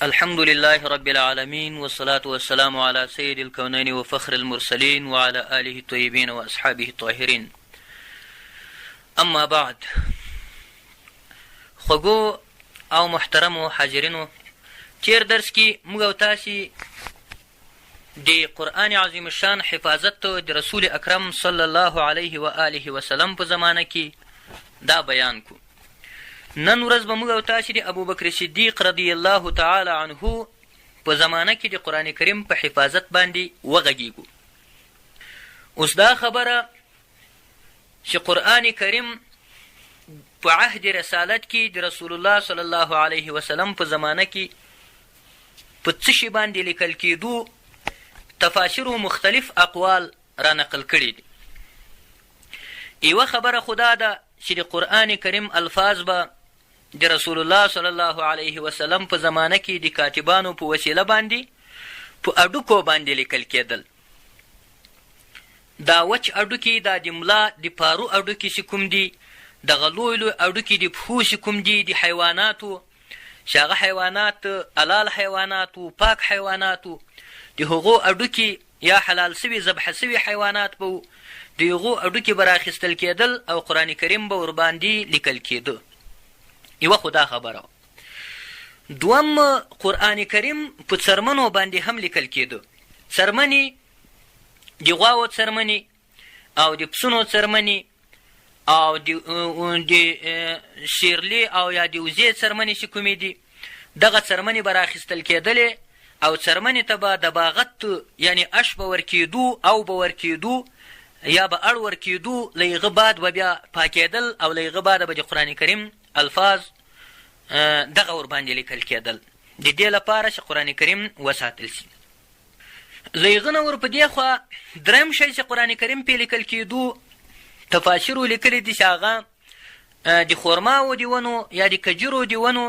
الحمد لله رب العالمين والصلاة والسلام على سيد الكونين وفخر المرسلين وعلى آله الطيبين وأصحابه الطاهرين. اما بعد، خوږو او محترمو حاضرینو، تیر درس کې موږ او تاسې د قرآن عظیم الشان حفاظت د رسول اکرم صلی الله علیه و آله وسلم په زمانه کې دا بیان کو. نن ورځ به موږ او تاسې د ابوبکر صدیق رضی الله تعالی عنه په زمانه کې د قرآن کریم په حفاظت باندې وغږیږو. اوس دا خبره چې قرآن کریم په عهد رسالت کې د رسول الله صلی الله علیه وسلم په زمانه کې په څه شي باندې لیکل کېدو تفاسیرو مختلف اقوال را نقل کړي دي. یوه خبره خو دا ده چې د قرآن کریم الفاظ به د رسول الله صلی الله علیه وسلم په زمانه کې د کاتبانو په وسیله باندې په اډوکو باندې لیکل کېدل. دا وچ اډوکي، دا د ملا د پارو اډوکي چې کوم دي، دغه لوی لوی اډوکي د پښو چې کوم دي د حیواناتو، چې هغه حیوانات حلال حیواناتو، پاک حیواناتو، د هغو اډوکي یا حلال سوي ذبح سوي حیوانات به د هغو اډوکي به راخیستل کېدل او قرآن کریم به ورباندې لیکل کېده. یوه خو دا خبره. دوم، قرآن کریم په څرمنو باندې هم لیکل کېده. څرمنې د غواو څرمنې او د پسونو څرمنې او د شیرلي او یا د وزې څرمنې چې کومې دي، دغه څرمنې به راخیستل کېدلې او څرمنې ته به د باغت یعنې اش به ورکېدو او به ورکېدو یا به اړ ورکېدو، له هغه بعد به بیا پاکېدل او له هغه بعده به د قرآن کریم الفاظ دغه ورباندې لیکل کېدل د دې لپاره چې قرآن کریم وساتل سي. له هغه نه ور په دې خوا دریم شی چې قرآن کریم پې لیکل کېدو تفاسیرو لیکلي دي چې هغه د خورماو د ونو یا د کجورو د ونو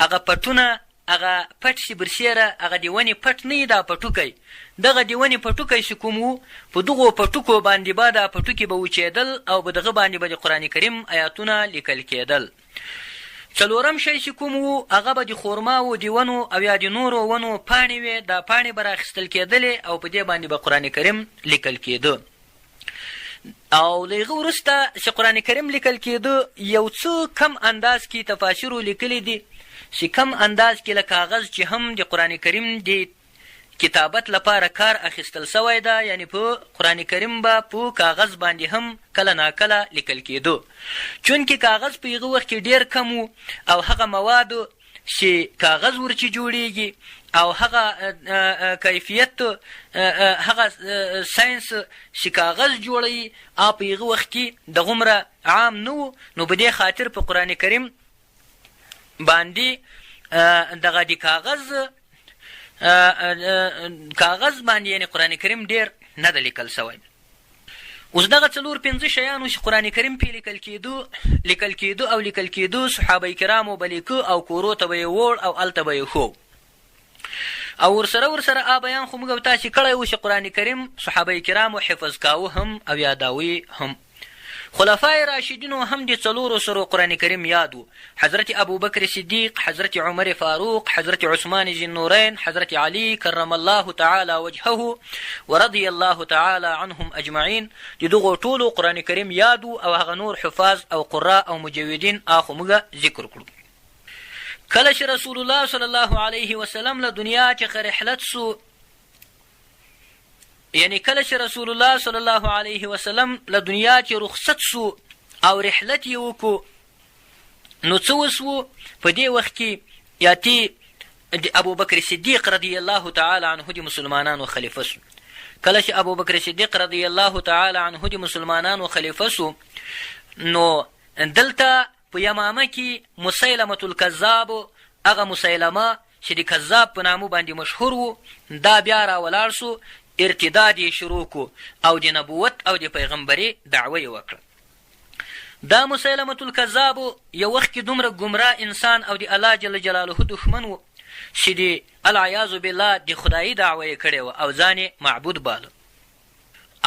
هغه پټونه، هغه پټ چې برسیره، هغه د ونې پټ نه وي، دا پټوکی، دغه د ونې پټوکی چې کوم وو، په دغو پټوکو باندې به دا پټوکي به وچېدل او په دغه باندې به د قرآن کریم آیاتونه لیکل کېدل. څلورم شی چې کوم وو، هغه به د خورماو د ونو او یا د نورو ونو پاڼې وې، دا پاڼې به راخیستل کېدلې او په دې باندې به قرآن کریم لیکل کېده. او له هغه وروسته چې قرآن کریم لیکل کېده، یو څه کم انداز کې تفاسیرو لیکلي دي چې کم انداز کې له کاغذ چې هم د قرآن کریم د کتابت لپاره کار اخیستل سوی ده، یعنې په قرآن کریم به په کاغذ باندې هم کله ناکله لیکل کېدو، چونکې کاغذ په هغه وخت کې ډېر کم و او هغه موادو چې کاغذ ورچې جوړیږي او هغه کیفیت، هغه ساینس چې کاغذ جوړوي په هغه وخت کې دغومره عام نه و. نو په دې خاطر په قرآن کریم باندې دغه د کاغذ باندې یعنې قرآن کریم ډېر نه ده لیکل سوی. اوس دغه څلور پنځه شیانو چې قرآن کریم پې لیکل کېدو صحابه کرامو به لیکه او کورو ته به یې ووړ او هلته به یې ښو. او ورسره بیان خو موږ او تاسې کړی و چې قرآن کریم صحابه کرامو حفظ کاوه هم او یاداوی هم. خلفای راشدینو هم د څلورو سرو قرآن کریم یاد و. حضرت ابوبکر صدیق، حضرت عمر فاروق، حضرت عثمان ذی النورین، حضرت علی کرم الله تعالی وجهه ورضی الله تعالی عنهم اجمعین، د دغو ټولو قرآن کریم یاد و او هغه نور حفاظ او قراء او مجودین خو موږ ذکر کړو. کله چې رسول الله صلی الله علیه وسلم له دنیا څخه رحلت سو، یعنی کله چې رسول الله صلی الله علیه وسلم له دنیا چې رخصت سو او رحلت یې وکړو، نو څه وسو؟ په دې وخت کې یاتي د ابوبکر صدیق رضی الله تعالی عنه د مسلمانانو خلیفه سو. کله چې ابوبکر صدیق رضی الله تعالی عنه د مسلمانانو خلیفه سو، نو دلته په یمامه کې مسیلمة الکذاب، هغه مسیلمه چې د کذاب په نامو باندې مشهور و، دا بیا راولاړ سو، ارتداد یې شروع کو او د نبوت او د پیغمبري دعوه یې وکړه. دا مسیلمة الکذاب یو وخت کې دومره ګمراه انسان او د الله جل جلاله دښمن و چې د العیاذ بالله د خدایي دعوه یې کړې وه او ځان یې معبود باله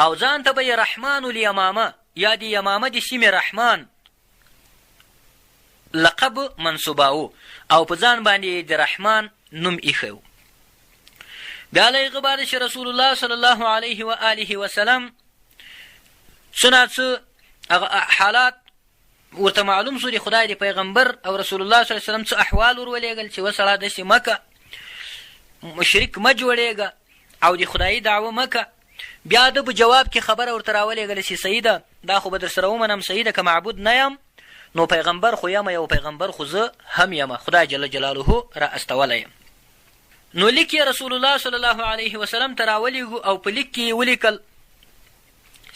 او ځان ته به یې رحمان الیمامه یا د یمامه د سیمې رحمان لقب منصوباو او په ځان باندې د رحمان نوم ایښی و. بیا له هغه بعده چې رسول الله صلی الله علیه و آله وسلم څه ناڅه هغه حالات ورته معلوم سو د خدای د پیغمبر او رسول الله صلی الله علیه وسلم څه احوال ورولېږل چې وسړه داسې مکه مشرک مه جوړېږه او د خدایي دعوه مکه. بیا ده په جواب کې خبره ورته راولېږله چې سیده دا خو به در سره ومنم سیده که معبود نه یم نو پیغمبر خو یم یو پیغمبر خو زه هم یم خدای جل جلاله را استولی یم. نو لیک یې رسول الله صلی الله علیه وسلم ته راولېږو او په لیک کې یې ولیکل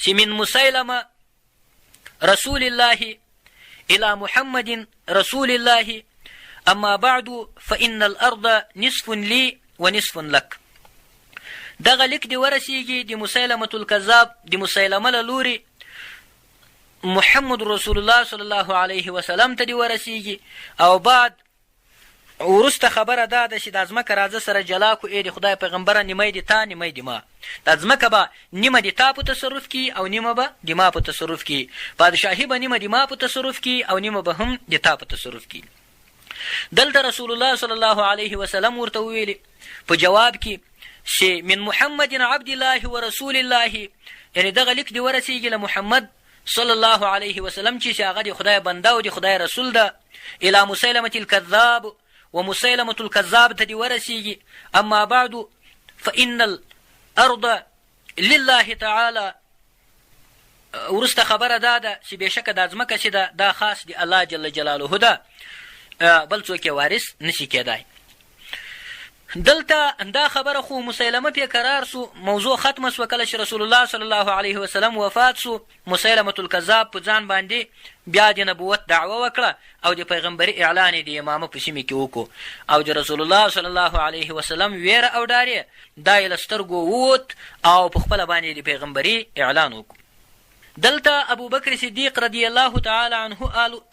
چې من مسیلمه رسول الله الى محمد رسول الله اما بعد فإن الارض نصف لي ونصف لك. دغه لیک دی ورسیږي د مسیلمة الکذاب د مسیلمه له لورې محمد رسول الله صلی الله علیه وسلم ته دی ورسیږي او بعد وروسته خبره دا ده چې دا ځمکه راځه سره جلا کو ای د خدای پیغمبره نیمه د تا نیمه د ما. دا ځمکه به نیمه د تا په تصرف کې او نیمه به د ما په تصرف کې. بادشاهي به نیمه د ما په تصرف کې او نیمه به هم د تا په تصرف کې. دلته رسول الله صلی الله علیه وسلم ورته وویلې په جواب کې چې من محمد عبد الله ورسول الله، یعنې دغه لیک دې ورسیږي له محمد صلی الله علیه وسلم چې هغه د خدای بنده او د خدای رسول ده، الی مسیلمة الکذاب و مسیلمة الکذاب ته دې ورسیږي. اما بعد فإن الارض لله تعالی. وروسته خبره دا ده چې بېشکه دا ځمکه چې ده دا خاص د الله جل جلاله ده، بل څوک یې وارث نشي کېدای. دلته دا خبره خو مسیلمه پې قرار سو، موضوع ختمه سوه. کله چې رسول الله صلی الله علیه وسلم وفات سو مسیلمة الکذاب په ځان باندې بیا د نبوت دعوه وکړه او د پیغمبري اعلان یې د امامه په سیمې کې وکړو او د رسول الله صلی الله علیه وسلم ویره او ډار یې دا یې له سترګو ووت او په خپله باندې د پیغمبري اعلان وکړو. دلته ابوبکر صدیق رضی الله تعالی عنه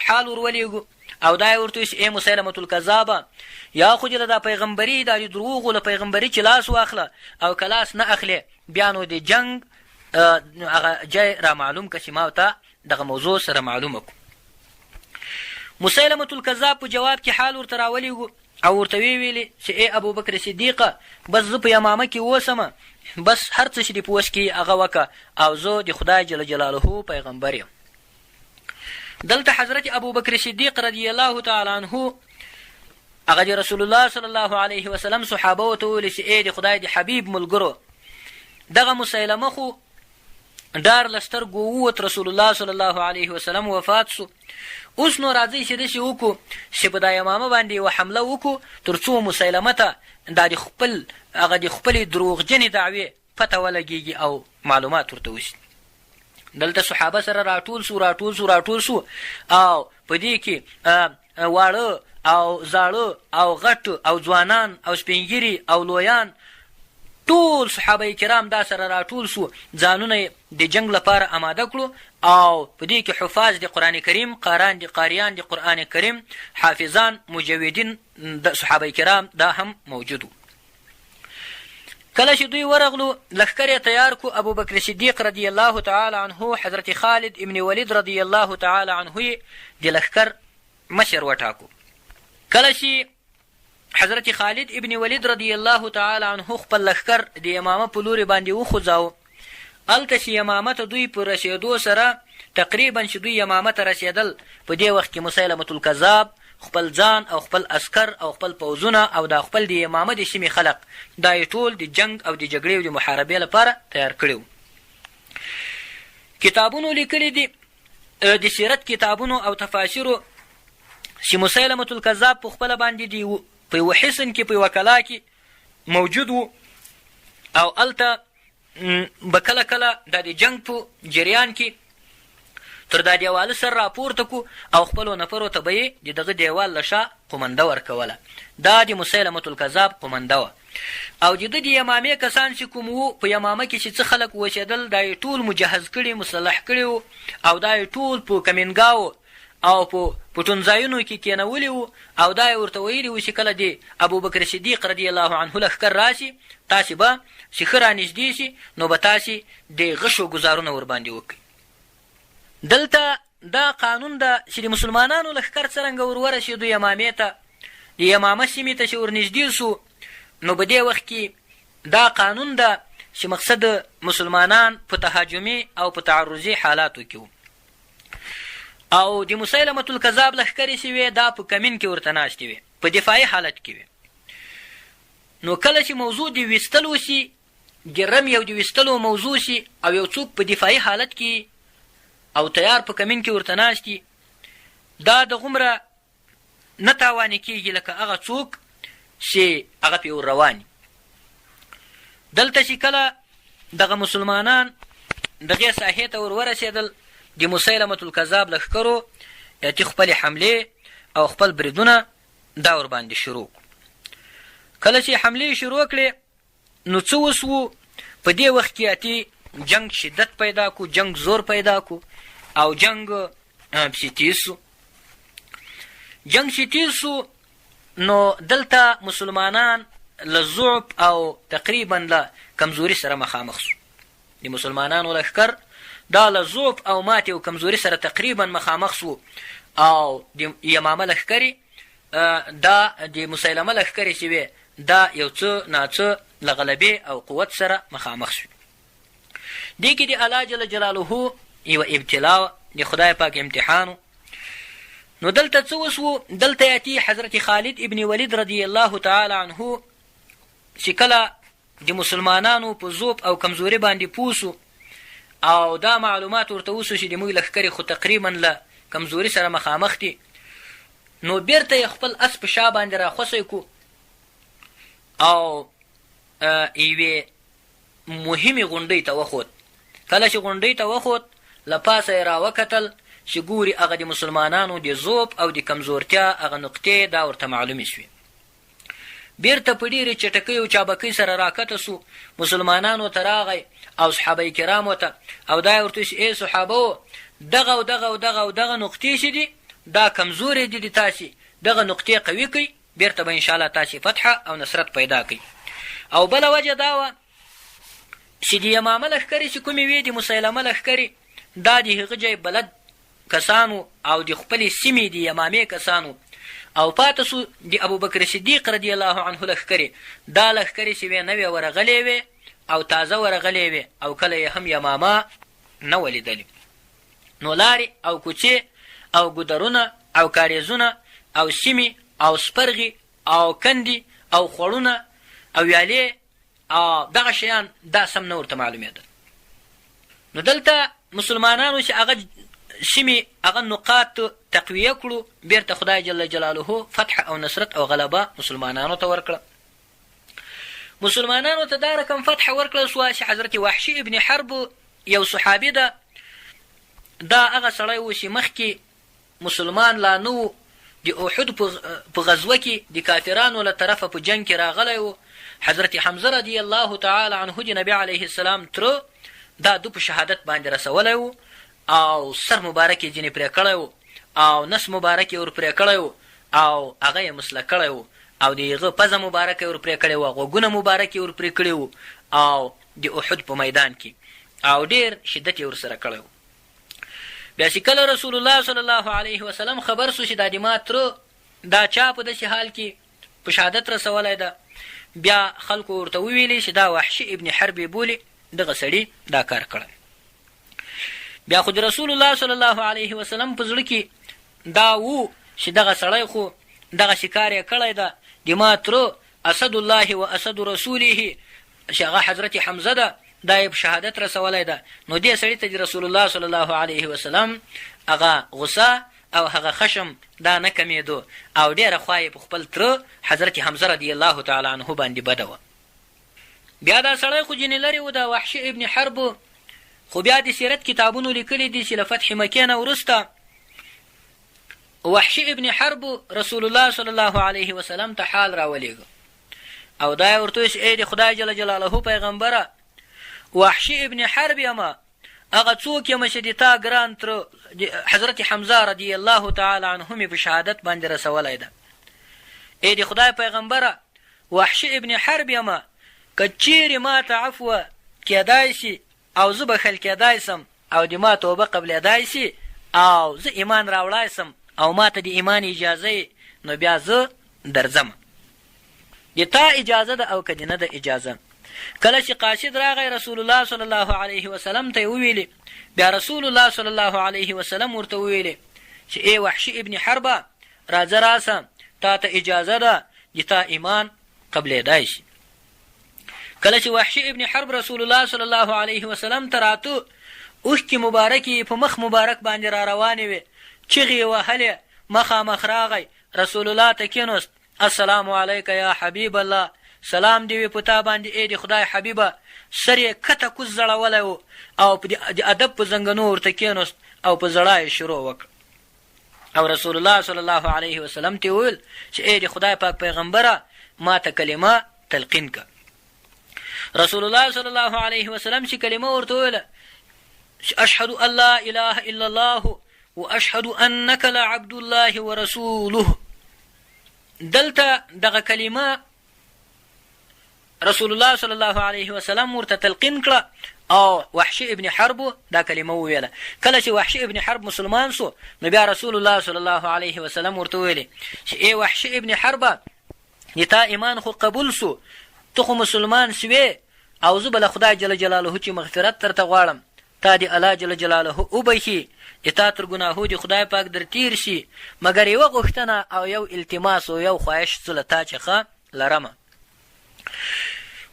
حال ورولېږو او دا یې ورته ویل چې ای مسیلمة الکذابه یا خو دې له دا پیغمبري دا د دروغو له پیغمبري چې لاس واخله او که لاس نه اخلې بیا نو د جنګ هغه جای را معلوم که چې ما ته دغه موضوع سره معلومه کړو. مسیلمة الکذاب په جواب کې حال ورته راولېږو او ورته ویې ویلې چې ای ابوبکر صدیقه بس زه په یمامه کې اوسمه، بس هر څه چې دې په وس کې هغه وکړه او زه د خدای جل جلاله پیغمبر یم. دلته حضرت ابوبکر صدیق رضی الله تعالی عنه هغه د رسول الله صلی الله علیه وسلم صحابه ورته وویل چې ای د خدای د حبیب ملګرو دغه مسیلمه خو ډار له سترګو ووت، رسول الله صلی الله علیه وسلم وفات سو، اوس نو راځئ چې داسې وکړو چې په دا یمامه باندې یوه حمله وکړو تر څو مسیلمه ته دا د خپلې دروغجنې دعوې پته ولګېږي او معلومات ورته وشي. دلته صحابه سره راټول سو او په دې کې واړه او زاړه او غټ او ځوانان او سپینګیري او لویان ټول صحابه کرام دا سره راټول سو، ځانونه د جنگ لپاره آماده کړو او په دې کې حفاظ د قرآن کریم، قاریان د قرآن کریم، حافظان، مجودین د صحابه کرام دا هم موجود. کله چې دوی ورغلو لښکر یې تیار کو، ابوبکر صدیق رضی الله تعالی عنه حضرت خالد ابن ولید رضی الله تعالی عنه یې د لښکر مشر وټاکو. کله چې حضرت خالد ابن ولید رضی الله تعالی عنه خپل لښکر د یمامه په لورې باندې وخوځاوه، هلته چې یمامه ته دوی په رسېدو سره تقریبا چې دوی یمامه ته رسېدل په دې وخت کې مسیلمة الکذاب خپل ځان او خپل عسکر او خپل پوځونه او دا خپل د یمامه د سیمې خلق دا یې ټول د جنگ او د جګړې او د محاربې لپاره تیار کړي وو. کتابونو لیکلي دي د سیرت کتابونو او تفاسیرو چې مسیلمة الکذاب په خپله باندې دی په یوه حصن کې په یوه کلا کې موجود و او هلته به کله کله دا د جنگ په جریان کې تر دا دیواله سر راپورته کو او خپلو نفرو ته به یې د دغه دیوال له شا قمنده ورکوله. دا د مسیلمة الکذاب قمنده وه او د ده د یمامې کسان چې کوم وو په یمامه کې چې څه خلک اوسېدل دا یې ټول مجهز کړي، مسلح کړي وو او دا یې ټول په کمینګاو او په پټونځایونو کې کېنولي وو او دا یې ورته ویلي وو چې کله د ابوبکر صدیق رضی الله عنه لښکر راشي تاسې به چې ښه رانږدې شي نو به تاسې د غشو ګزارونه ورباندې وکړئ. دلته دا قانون ده چې د مسلمانانو لښکر څرنګه ورورسېدو یمامې ته د یمامه سیمې ته چې ورنږدې سو نو په دې وخت کې دا قانون ده چې مقصد مسلمانان په تهاجمي او په تعرضي حالاتو کې وو او د مسیلمة الکذاب لښکرې چې وې دا په کمین کې ورته ناستې وې په دفاعي حالت کې وې نو کله چې موضوع د ویستلو سي د رمي او د ویستلو موضوع سي او یو څوک په دفاعي حالت کې او تیار په کمین کې ورته ناستي دا د غومره نه تاوانې کېږي لکه هغه څوک چې هغه پې ور رواني دلته چې کله دغه مسلمانان دغې ساحې ته ور ورسېدل د مسیلمة الکذاب لښکرو اتي خپلې حملې او خپل بریدونه دا ورباندې شروع کله چې حملې شروع کړې نو څه وسو په دې وخت کې اتي جنگ شدت پیدا کو جنگ زور پیدا کو او جنگ پسې تیز سو جنگ چې تیز سو نو دلته مسلمانان له ضعف او تقریبا له کمزوري سره مخامخ سو د مسلمانانو لښکر دا له ضعف او ماتې او کمزوري سره تقریبا مخامخ سو او د یمامه لښکرې دا د مسیلمه لښکرې چې وې دا یو څه ناڅه له غلبې او قوت سره مخامخ شو دې کې د الله جل جلاله یوه ابتلا د خدای پاک امتحانو نو دلته څه وسو دلته یاتي حضرت خالد ابن ولید رضی الله تعالی عنه چې کله د مسلمانانو په ضعف او کمزوري باندې پوسو او دا معلومات ورته وسو چې د موږ لښکرې خو تقریبا له کمزوري سره مخامخ دي نو بیرته یې خپل اس په شا باندې راخوسی کو او یوې مهمې غونډۍ ته وخوت کله چې غونډۍ ته وخوت له پاسه یې راوکتل چې ګوري هغه د مسلمانانو د ضعف او د کمزورتیا هغه نقطې دا ورته معلومې شوې بیرته په ډېرې چټکۍ او چابکۍ سره راکته سو مسلمانانو ته راغی او صحابه کرامو ته او دا یې ورته چې ای صحابهو دغه او دغه او دغه او دغه نقطې چې دي دا کمزورې دي د تاسې دغه نقطې قوي کړئ بیرته به انشاءالله تاسې فتحه او نصرت پیدا کړئ او بله وجه دا وه چې د یمامه لښکرې چې کومې وې د مسیلمه لښکرې دا د هغه ځای بلد کسانو او د خپلې سیمې د یمامې کسانو او پاته سو د ابوبکر صدیق رضی الله عنه لښکرې دا لښکرې چې وې نوې ورغلې وې او تازه ورغلې وې او کله یې هم یمامه نه ولیدلې نو لارې او کوڅې او ګودرونه او کاریزونه او سیمې او سپرغې او کندې او خوړونه او ویالې او دغه شیان دا سم نه ورته معلومېدل نو دلته مسلمانانو چې هغه سیمې هغه نقاط تقویه کړو بیرته خدای جل جلاله فتح او نصرت او غلبه مسلمانانو ته ورکړه مسلمانانو ته دا رقم فتح ورکړل سوه چې حضرت وحشي ابن حرب یو صحابي ده دا هغه سړی و چې مخکې مسلمان لا نه و د احد په غزوه کې د کافرانو له طرفه په جنګ کې راغلی و حضرت حمزه رضی الله تعالی عنه د نبي علیه السلام تره دا دو په شهادت باندې رسولی و او سر مبارک یې ځینې پرې کړی و او نس مبارک یې ور پرې کړی و او هغه یې مسله کړی و او د هغه پزه مبارکه یې ور پرې کړې وه غوږونه مبارک یې ور پرې کړي وو او د احد په میدان کې او ډېر شدت یې ورسره کړی و بیا چې کله رسول الله صلی الله علیه وسلم خبر سو چې دا د ما تره دا چا په داسې حال کې په شهادت رسولی ده بیا خلکو ورته وویلې چې دا وحشي ابن حرب یې بولي دغه سړي دا کار کړی بیا خو د رسول الله صلی الله علیه وسلم په زړه کې دا و چې دغه سړی خو دغه شکار یې کړی ده د ما تره اسد الله و اسد رسوله چې هغه حضرت حمزه ده دا یې په شهادت رسولی ده نو دې سړي ته د رسول الله صلی الله علیه وسلم هغه غصه او هغه خشم دا نه کمیدو او ډېره خوا یې په خپل تره حضرت حمزه رضی الله تعالی عنه باندې بده وه بیا دا سړی خو ځینې لرې و دا وحشي ابن حرب خو بیا د سیرت کتابونو لیکلي دي چې له فتح مکې نه وروسته وحشي ابن حرب رسول الله صلی الله علیه وسلم ته حال راولېږه او دا یې ورته ویل چې ای د خدای جل جلاله پیغمبره وحشي ابن حرب یمه هغه څوک یمه چې د تا ګران تره حضرت حمزه رضی الله تعالی عنه مې په شهادت باندې رسولی ده ای د خدای پیغمبره وحشي ابن حرب یمه که چیرې ما ته عفوه کیدای شي او زه بخښل کیدای سم او د ما توبه قبلېدای شي او زه ایمان راوړی سم او ما ته د ایمان اجازه نو بیا زه درځمه. د تا اجازه ده او که د نه ده اجازه. کله چې قاصد راغی رسول الله صلی الله علیه وسلم ته یې وویلې، بیا رسول الله صلی الله علیه وسلم ورته وویلې چې ای وحشي ابن حربه راځه راسه، تا ته اجازه ده د تا ایمان قبلېدای شي. کله چې وحشي ابن حرب رسول الله صلی الله علیه وسلم ته راته، اوښکې مبارکې په مخ مبارک باندې را روانې وې، چغې یې وهلې، مخامخ راغی رسول الله ته کېناست. السلام علیک یا حبیب الله، سلام دی وي په تا باندې ای د خدای حبیبه. سر یې کته کوز ځړولی و او د ادب په زنګنو ورته کېناست او په ژړا یې شروع وکړ. او رسول الله صلی الله علیه وسلم ته وویل چې ای د خدای پاک پیغمبره ما ته کلمه تلقین که. رسول الله صلی الله علیه وسلم چې کلمه ورته وویله، اشهد ان لا اله الا الله واشهد انک لعبد الله ورسوله، دلته دغه کلمه رسول الله صلی الله علیه وسلم ورته تلقین کړه او وحشي ابن حرب دا کلمه وویله. کله چې وحشي ابن حرب مسلمان سو، نو بیا رسول الله صلی الله علیه وسلم ورته ویلې چې ای وحشي ابن حربه، د تا ایمان خو قبول سو، ته خو مسلمان سوې او زه به له خدای جل جلاله چې مغفرت درته غواړم، تا د الله جل جلاله وبخي، د تا تر ګناهو د خدای پاک در تیر شي، مګر یوه غوښتنه او یو التماس او یو خواهش زه له تا څخه لرمه.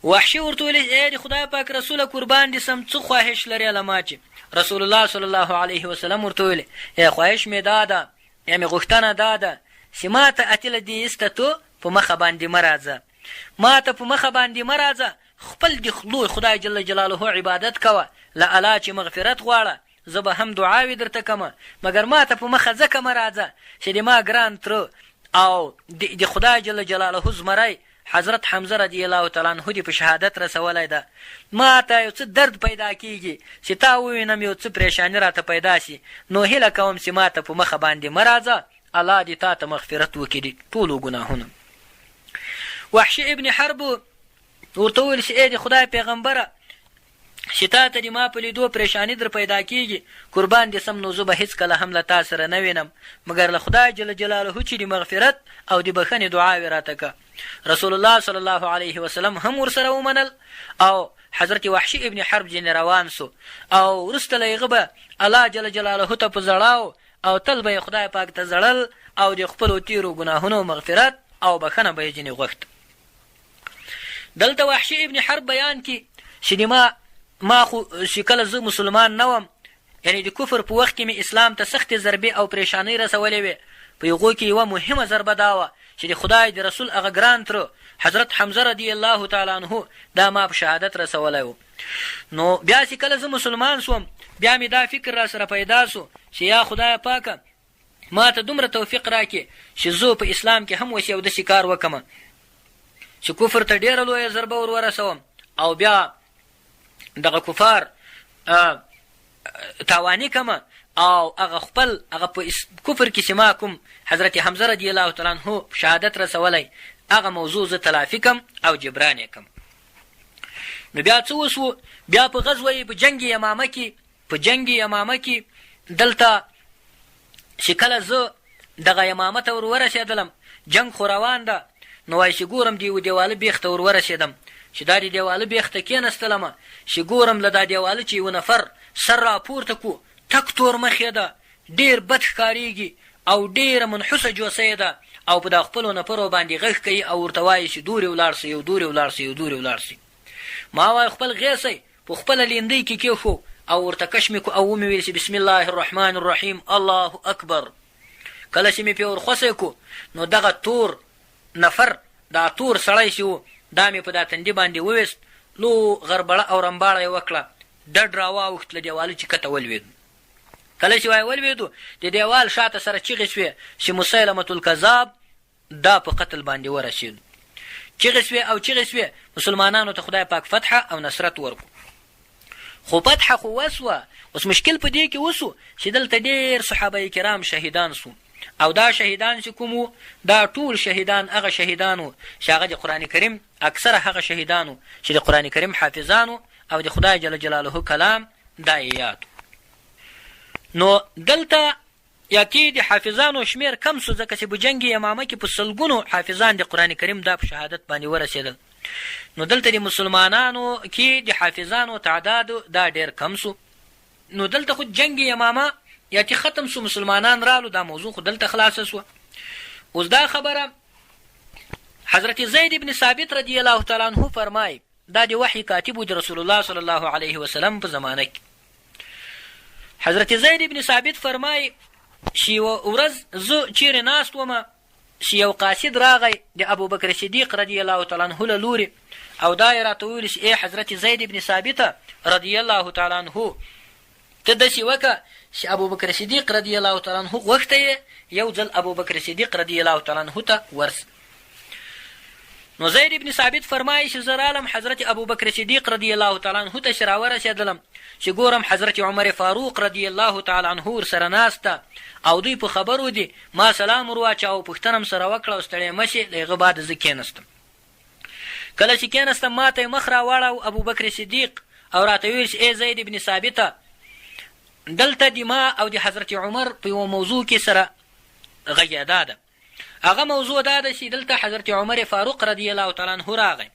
وحشي ورته ویلې ای د خدای پاک رسوله قربان دې سم، څه خواهش لرې له ما چې؟ رسول الله صلی الله علیه وسلم ورته ویلې ای خواهش مې دا ده، یا مې غوښتنه دا ده چې ما ته اتله دې ایسته تو په مخه باندې مه راځه، ما ته په مخه باندې مه راځه، خپل د خدای جل جلاله عبادت کوه، له الله چې مغفرت غواړه، زه به هم دعاوې درته کومه، مګر ما ته په مخه ځکه مه راځه چې د ما ګران تره او د خدای جل جلاله زمری حضرت حمزه رضی الله تعالی عنه دې په شهادت رسولی ده، ما ته یو څه درد پیدا کیږي چې تا ووینم، یو څه پریشاني راته پیدا شي، نو هیله کوم چې ما ته په مخه باندې مه راځه، الله دې تا ته مغفرت وکړي د ټولو ګناهونو. وحشي ابن حرب ورته وویل چې ای د خدای پیغمبره، چې تا ته د ما په لیدو پریشاني در پیدا کیږي، قربان دې سم، نو زه به هېڅکله هم له تا سره نه وینم، مګر له خدای جل جلاله چې د مغفرت او د بښنې دعاوې راته که. رسول الله صلی الله علیه وسلم هم ورسره ومنل او حضرت وحشي ابن حرب ځینې روان سو او وروسته له هغه به الله جل جلاله ته په ژړاو او تل به یې خدای پاک ته ژړل او د خپلو تیرو ګناهونو مغفرت او بښنه به یې ځینې غوښت. دلته وحشي ابن حرب بیان کی چې ما خو چې کله زه مسلمان نه وم، یعنې د کفر په وخت کې مې اسلام ته سختې ضربې او پریشانۍ رسولې وې، په هغو کې یوه مهمه ضربه دا وه چې د خدای د رسول هغه ګران تره حضرت حمزه رضی الله تعالی عنه دا ما په شهادت رسولی و. نو بیا چې کله زه مسلمان سوم، بیا مې دا فکر را سره پیدا سو چې یا خدای پاکه ما ته دومره توفیق راکړي چې زه په اسلام کې هم اوس یو داسې کار وکړم چې کفر ته ډېره لویه ضربه ورسوم او بیا دغه کفار تاواني کمه او هغه خپل هغه په کفر کې چې ما کوم حضرت حمزه رضی الله تعالی عنه شهادت رسولی، هغه موضوع زه تلافي کم او جبران یې کم. نو بیا څه وسو؟ بیا په غزوه په جنګ یمامه کې دلته چې کله زه دغه یمامه ته ورورسېدلم، جنګ خو روان ده، نو وایي چې ګورم د یوه دیواله بیخ ته ورورسېدم، چې دا د دیواله بیخ ته کېنستلمه، چې ګورم له دا دیواله چې یو نفر سر راپورته کو، تک تور مخې ده، ډېر بد ښکارېږي او ډېره منحوسه جوسه ده او په دا خپلو نفرو باندې غږ کوي او ورته وایي چې دورې ولاړ سئ او دورې ولاړ سئ او دورې ولاړ سئ. ما وایي خپل غیسی په خپله لیندۍ کې کېښو او ورته کش مې کو او ومې ویل چې بسم الله الرحمن الرحیم الله اکبر. کله چې مې پې ورخوسی کو، نو دغه تور نفر، دا تور سړی چې و، دا مې په دا تندي باندې وویست، لو غربړه او رمباړه یې وکړه، ډډ راواوښت، له دیواله چې کته ولوېدو. کله چې ولوېدو، د دیوال شاته سره چیغې شوې چې مسیلمة الکذاب دا په قتل باندې ورسېدو. چیغې شوې مسلمانانو ته خدای پاک فتحه او نصرت ورکو. خو فتحه خو وسوه، اوس مشکل په دې کې وسو چې دلته ډېر صحابه کرام شهیدان سو، او دا شهیدان چې کوم وو، دا ټول شهیدان هغه شهیدان وو چې هغه د قرآن کریم اکثره هغه شهیدان وو چې د قرآن کریم حافظانو او د خدای جل جلاله کلام دا یې یاد. نو دلته یا کې د حافظانو شمیر کم سو، ځکه چې په جنګ یمامه کې په سلګونو حافظان د قرآن کریم دا په شهادت باندې ورسېدل. نو دلته د مسلمانانو کې د حافظانو تعداد دا ډېر کم سو. نو دلته خو جنګ یمامه یا چې ختم سو، مسلمانان رالو، دا موضوع خو دلته خلاصه سوه. اوس دا خبره حضرت زید ابن ثابت رضی الله تعالی عنه فرمایي، دا د وحی کاتب د رسول الله صلی الله علیه وسلم په زمانه کې. حضرت زید ابن ثابت فرمایي چې یوه ورځ زه چیرې ناست ومه چې یو قاصد راغی د ابوبکر صدیق رضی الله تعالی عنه له لورې، او دا یې راته وویل چې ای حضرت زید ابن ثابته رضی الله تعالی عنه، ته داسې وکړه چې ابوبکر صدیق رضی الله تعالی عنه غوښته یې یو ځل ابوبکر صدیق رضی الله تعالی عنه ته ورسه. نو زید ابن ثابت فرمایي چې زه رالم حضرت ابوبکر صدیق رضی الله تعالی عنه ته چې راورسېدلم چې ګورم حضرت عمر فاروق رضی الله تعالی عنه ورسره ناسته او دوی په خبرو دي. ما سلام ورواچاوه، پوښتنه م سره وکړه او ستړی مه شې. له هغه بعد زه کېنستم. کله چې کېنستم ما ته یې مخ راواړاو ابوبکر صدیق او راته ویل چې ای زید ابن ثابته، دلته د ما او د حضرت عمر په یوه موضوع کې سره غږېدا ده. هغه موضوع دا ده چې دلته حضرت عمر فاروق رضی الله تعالی عنه راغی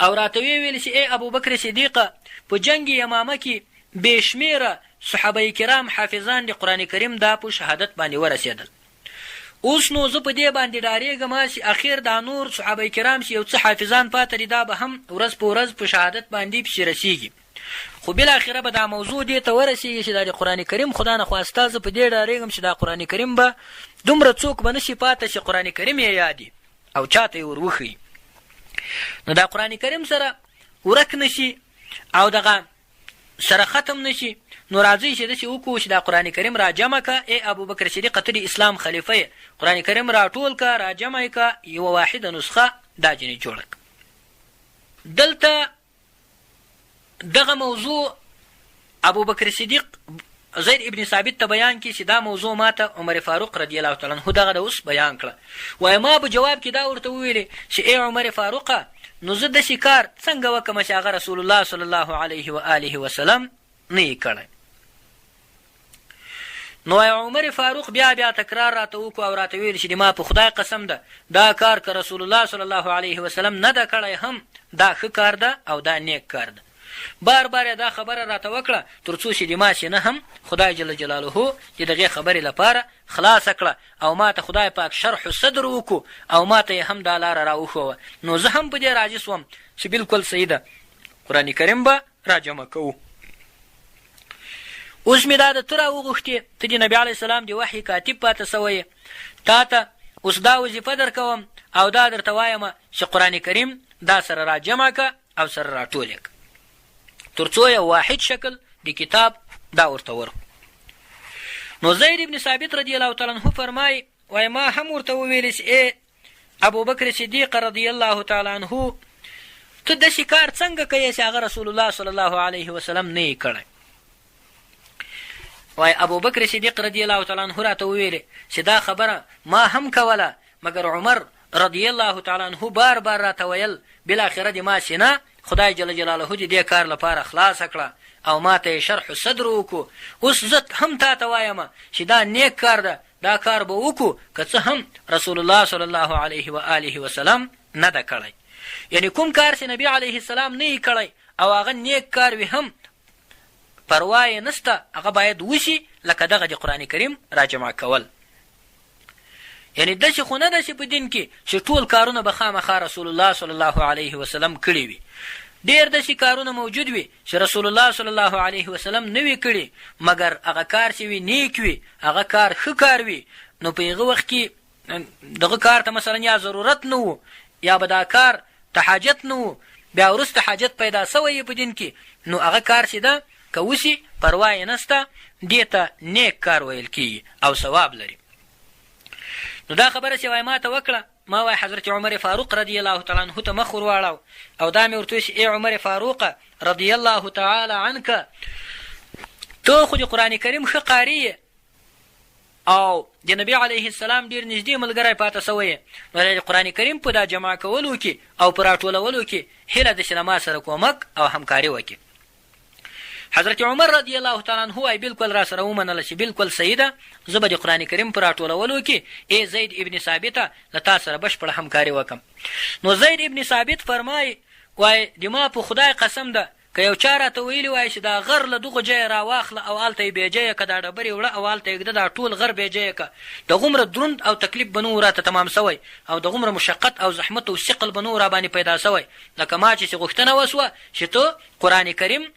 او راته ویل چې ای ابوبکر صدیقه، په جنګ یمامه کې بې شمېره صحابه کرام حافظان د قرآن کریم دا په شهادت باندې ورسېدل. اوس نو زه په دې باندې ډارېږم چې اخر دا نور صحابه کرام چې یو څه حافظان پاته دي دا به هم ورځ په ورځ په شهادت باندې پسې رسېږي، خو بالاخره به دا موضوع دې ته ورسېږي چې دا د قرآن کریم خدا نه خواسته زه په دې ډارېږم چې دا قرآن کریم به دومره څوک به نشي پاته چې قرآن کریم یې یادي او چاته یې ور وښیي. نو دا قرآن کریم سره ورک نشي او دغه سره ختم نشي. نو راځئ چې داسې وکړو چې دا قرآن کریم را جمع که. ای ابوبکر صدیقه ته د اسلام خلیفه یې، قرآن کریم را ټول که، را جمع یې که، یوه واحده نسخه دا جنې جوړه که. دلته دغه موضوع ابوبکر صدیق زید ابن ثابت ته بیان کړي چې دا موضوع ما ته عمر فاروق رضی الله تعالی عنه دغه د اوس بیان کړه. وایي ما په جواب کې دا ورته وویلې چې ای عمر فاروقه، نو زه داسې کار څنګه وکړم چې هغه رسول الله صلی الله علیه و آله وسلم نه یې کړی. نو عمر فاروق بیا تکرار راته وکړو او راته ویل چې د ما په خدای قسم ده دا کار که رسول الله صلی الله علیه وسلم نه ده کړی هم دا ښه کار ده او دا نیک کار ده. بار بار دا خبره راته وکړه تر څو چې د ما سینه هم خدای جل جلاله د دغې خبرې لپاره خلاصه کړه او ما ته خدای پاک شرح صدر وکړو او ما ته یې هم دا لاره راوښوه. نو زه هم په دې راضي سوم چې بلکل صحیح ده، قرآن کریم به را جمع کوو. اوس مې دا د ته راوغوښتې، ته د نبي علیه السلام د وحي کاتب پاته سوی، تا ته اوس دا وظیفه در کوم او دا درته وایم چې قرآن کریم دا سره را جمع که او سره را ټول یې که، تر څو یو واحد شکل د کتاب دا ورته ورکړو. نو زید ابن ثابت رضی الله تعالی عنه فرمایي، وایي ما هم ورته وویلې چې ای ابوبکر صدیق رضی الله تعالی عنه، ته داسې کار څنګه کوې چې هغه رسول الله صلی الله علیه وسلم نه یې کړی. وایي ابوبکر صدیق رضی الله تعالی عنه راته وویلې چې دا خبره ما هم کوله، مګر عمر رضی الله تعالی عنه بار بار راته ویل، بالاخره د ما سینه خدای جل جلاله د دې کار لپاره خلاصه کړه او ما ته یې شرح صدر وکړو. اوس زه هم تا ته وایم چې دا نیک کار ده، دا کار به وکړو که څه هم رسول الله صلی الله علیه و آله وسلم نه ده کړی. یعنی کوم کار چې نبي علیه السلام نه یې کړی او هغه نیک کار وي هم پروا یې نسته، هغه باید وشي، لکه دغه د قرآن کریم را جمع کول. یعنی داسې خو نه ده چې په دین کې چې ټول کارونه به خامخا رسول الله صلی الله علیه وسلم کړي وي. ډېر داسې کارونه موجود وي چې رسول الله صلی الله علیه وسلم نه وي کړي، مګر هغه کار چې وي نیک وي، هغه کار ښه کار وي، نو په هغه وخت کې دغه کار ته مثلا یا ضرورت نه و یا به دا کار ته حاجت نه و، بیا وروسته حاجت پیدا سوی په دین کې، نو هغه کار چې ده که وشي پروا یې نسته، دې ته نیک کار ویل کېږي او ثواب لري. نو دا خبره چې وایي ما ته وکړه، ما وایي حضرت عمر فاروق رضی الله تعالی عنه ته مخ ور واړاو او دا مې ورته ویل چې ای عمر فاروقه رضی الله تعالی عنک، ته خو د قرآن کریم ښه قاري او د نبي علیه السلام ډېر نږدې ملګری پاته سوی یې، نو د قرآن کریم په دا جمع کولو کې او په راټولولو کې هیله ده چې له ما سره کومک او همکاري وکړي. حضرت عمر رضی الله تعالی عنه وایي بلکل را سره ومنله چې بلکل صحیح ده، زه به د قرآن کریم په راټولولو کې ای زید ابن ثابته له تا سره بشپړه همکاري وکړم. نو زید ابن ثابت فرمایي وایي د ما په خدای قسم ده که یو چا راته ویلي وایي چې دا غر له دغو ځایه راواخله او هلته یې بیجیه که، دا ډبرې وړه او هلته یې ږده، دا ټول غر بیجیه که، دغومره دروند او تکلیف به نه و راته تمام سوی او دغومره مشقت او زحمت او ثقل به نه و راباندې پیدا سوی لکه ما چې غوښتنه وسوه چې ته قرآن کریم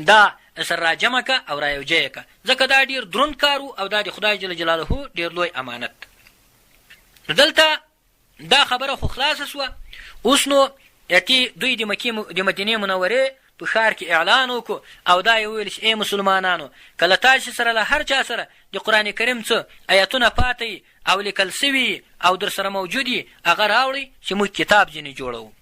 دا سر را جمع که او را یوجیه که، ځکه دا ډېر دروند کار او دا د خدای جل جلاله ډېر لوی امانت. دلته دا خبره خو خلاصه سوه. اوس نو یقي دوی د مدینې منورې په ښار کې اعلان وکړو او دا یې وویل چې ای مسلمانانو، کله تاسې سره له هر چا سره د قرآن کریم څه ایتونه پاته او لیکل سوي او در سره موجود یي هغه راوړئ چې موږ کتاب ځینې جوړوو.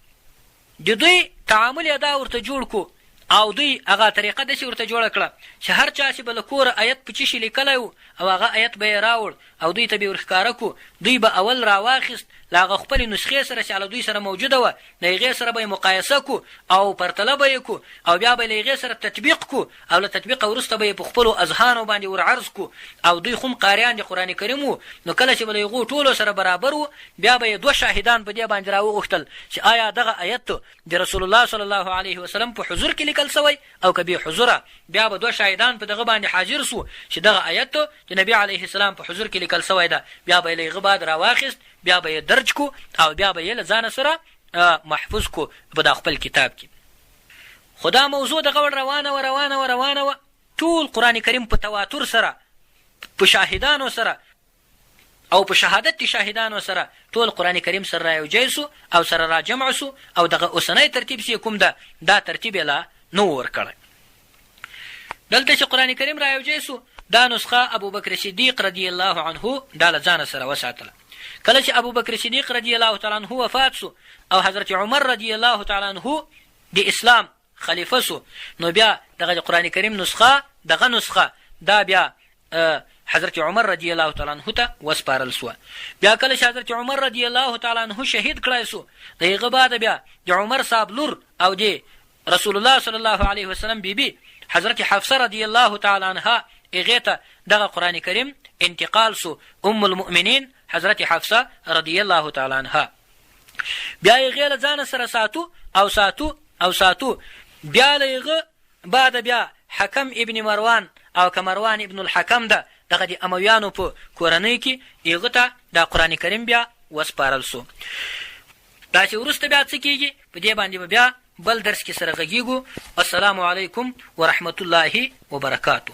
د دوی تعامل یې دا ورته جوړ کړو او دوی هغه طریقه داسې ورته جوړه کړه چې هر چا چې به له کوره ایت په چی شي لیکلی و او هغه ایت به یې راوړ او دوی ته به یې ورښکاره کړو. دوی به اول راواخیست له هغه خپلې نسخې سره چې له دوی سره موجوده وه، له هغې سره به یې مقایسه کړو او پرتله به یې کړو او بیا به له هغې سره تطبیق کړو او له تطبیقه وروسته به یې په خپلو اذهانو باندې ورعرض کړو. او دوی خو هم قاریان د قرآن کریم وو، نو کله چې به له هغو ټولو سره برابر وو بیا به یې دوه شاهدان په دې باندې راوغوښتل چې آیا دغه ایت د رسول الله صلی الله علیه وسلم په حضور کې لیکل سوی او که بې حضوره. بیا به دوه شاهدان په دغه باندې حاضر سو چې دغه ایت د نبي علیه السلام په حضور کې لیکل سوی ده. بیا به یې له هغه بعد راواخیست، بیا به یې درج کو او بیا به یې له ځانه سره محفوظ کو په دا خپل کتاب کې. خو دا موضوع دغه ور روانه وه ټول قرآن کریم په تواتر سره، په شاهدانو سره او په شهادت د شاهدانو سره ټول قرآن کریم سره را یوجی سو او سره را جمع سو او دغه اوسنی ترتیب چې کوم ده دا ترتیب یې لا نه و ورکړی. دلته چې قرآن کریم را یوجی سو دا نسخه ابوبکر صدیق رضی الله عنه دا له ځانه سره وساتله. کله چې ابوبکر صدیق رضی الله تعالی عنه وفات سو او حضرت عمر رضی الله تعالی عنه د اسلام خلیفه سو، نو بیا دغه قرآن کریم دغه نسخه دا بیا حضرت عمر رضی الله تعالی عنه ته وسپارل سوه. بیا کله چې حضرت عمر رضی الله تعالی عنه شهید کړی سو، د هغه بعد بیا د عمر صاحب لور او د رسول الله صلی الله علیه وسلم بیبي حضرت حفصه رضی الله تعالی عنها هغې ته دغه قرآن کریم انتقال سو، ام المؤمنین حضرت حفصه رضی الله تعالی عنها. بیا یې هغې له ځانه سره ساتو. بیا له هغه بعد بیا حکم ابن مروان او که مروان ابن الحکم ده دغه د امویانو په کورنۍ کې هغه ته دا قرآن کریم بیا وسپارل سو. داسې وروسته بیا څه کېږي په دې باندې به بیا بل درس کې سره غږیږو. السلام علیکم ورحمة الله وبرکاته.